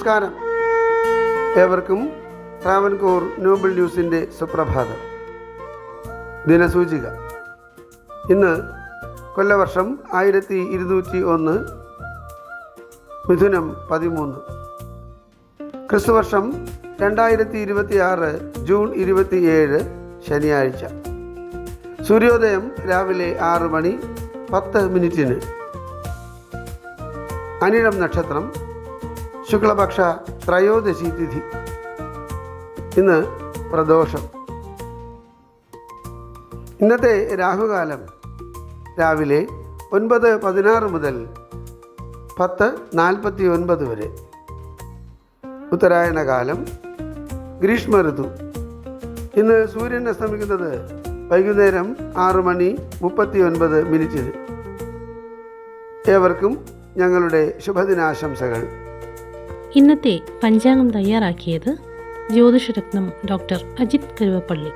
നമസ്കാരം. ഏവർക്കും ട്രാവൻകൂർ നോബിൾ ന്യൂസിൻ്റെ സുപ്രഭാതം. ദിനസൂചിക. ഇന്ന് കൊല്ലവർഷം 1201, മിഥുനം 13, ക്രിസ്തുവർഷം 2026 ജൂൺ 27, ശനിയാഴ്ച. സൂര്യോദയം രാവിലെ 6:10. അനിഴം നക്ഷത്രം, ശുക്ലപക്ഷ ത്രയോദശി തിഥി. ഇന്ന് പ്രദോഷം. ഇന്നത്തെ രാഹുകാലം രാവിലെ 9:16 മുതൽ 10:49 വരെ. ഉത്തരായണ കാലം, ഗ്രീഷ്മ ഋതു. ഇന്ന് സൂര്യൻ അസ്തമിക്കുന്നത് വൈകുന്നേരം 6:39. ഏവർക്കും ഞങ്ങളുടെ ശുഭദിനാശംസകൾ. ഇന്നത്തെ പഞ്ചാംഗം തയ്യാറാക്കിയത് ജ്യോതിഷരത്നം ഡോക്ടർ അജിത് കരുവപ്പള്ളി.